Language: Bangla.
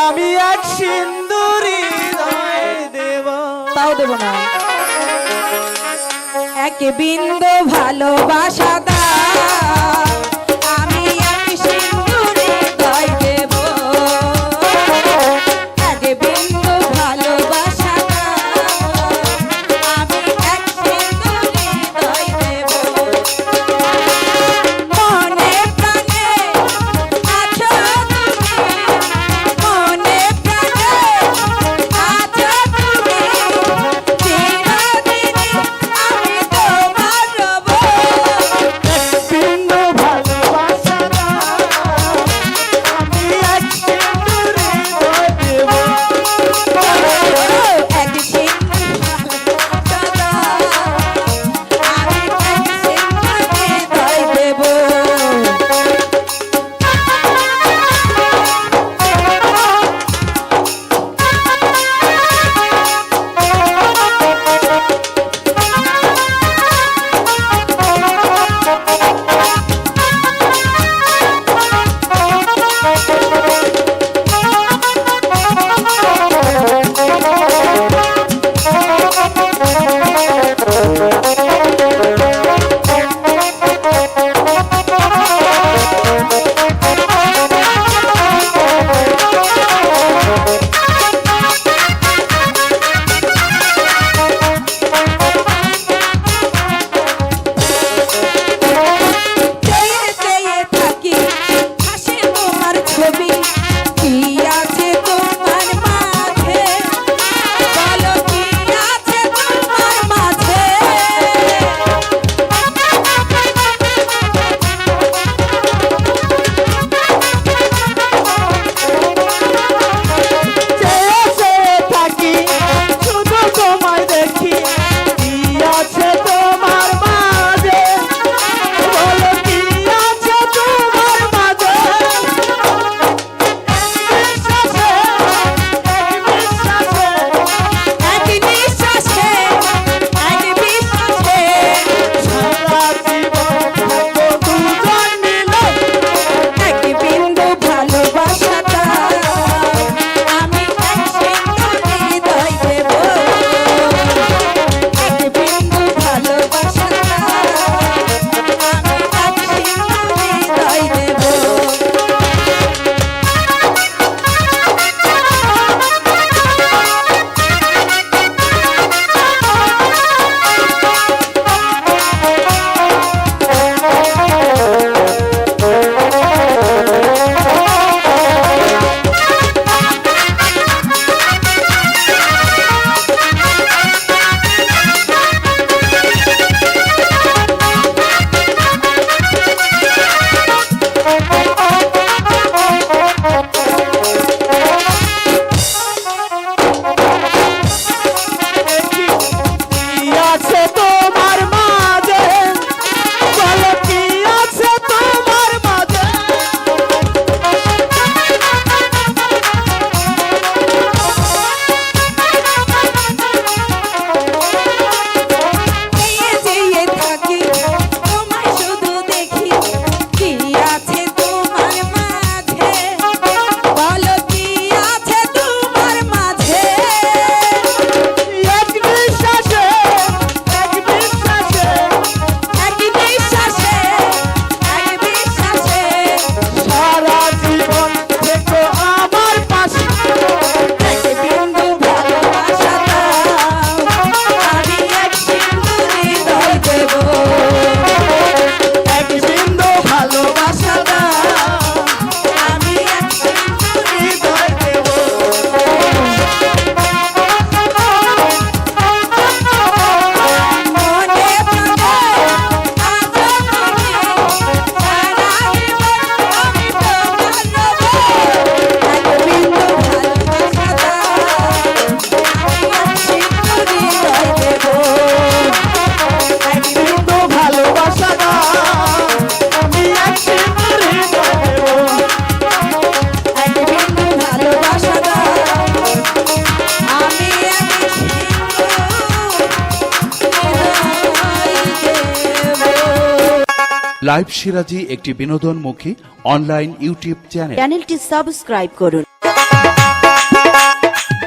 আমি এক সিন্দুরি দেব, তাও দেব না। এক বিন্দু ভালোবাসা দাও, আমি এক সিন্দুরি দয় দেব। এক বিন্দু ভালোবাসা দাও, আমি এক সিন্দুরি দয় দেব। মনে প্রাণে আছো তুমি, মনে প্রাণে আছো তুমি, চিরদিনই আমি তোমার রব। বিন্দু ভালোবাসা দাও, আমি এক সিন্দুরি দেব। এক সিন্দুরি ভালোবাসা দাও, আমি এক সিন্দুরি দয় দেব। চেয়ে চেয়ে থাকি হাসে তোমার ছবি, কি আছে তোমার মাঝে, বলো কি আছে তোমার মাঝে। চেয়ে চেয়ে থাকি শুধু তোমায় দেখি, কি আছে তোমার মাঝে, বলো কি আছে তোমার মাঝে। এক নিঃশ্বাসে এক বিশ্বাসে সারা জীবন থাকবো দুজন মিলে। এক বিন্দু ভালোবাসা দাও, আমি এক সিন্দুরি দয় দেব। এক বিন্দু ভালোবাসা দাও, আমি এক সিন্দুরি দয় দেব। কি আছে তোমার মাঝে, বলো কি আছে তোমার মাঝে। চেয়ে চেয়ে থাকি তোমায় শুধু দেখি, কি আছে তোমার মাঝে, বলো কি আছে তোমার মাঝে। এক নিঃশ্বাসে এক বিশ্বাসে এক নিঃশ্বাসে এক বিশ্বাসে সারা জীবন থেকো আমার পাশে। এক বিন্দু ভালোবাসা দাও, আমি এক সিন্দুরি দয় দেব। এক বিন্দু ভালোবাসা দাও, আমি এক সিন্দুরি হৃদয় দেব। মনে প্রাণে আছো তুমি, সারা জীবন আমি তোমার রব। এক বিন্দু ভালোবাসা দাও, আমি এক সিন্দুরি দয় দেব। এক বিন্দু ভালোবাসা দাও, আমি এক সিন্দুরি হৃদয় দেব। এক বিন্দু ভালোবাসা দাও, আমি এক লাইভ সিরাজি একটি বিনোদনমুখী অনলাইন ইউটিউব চ্যানেল। চ্যানেলটি সাবস্ক্রাইব করুন।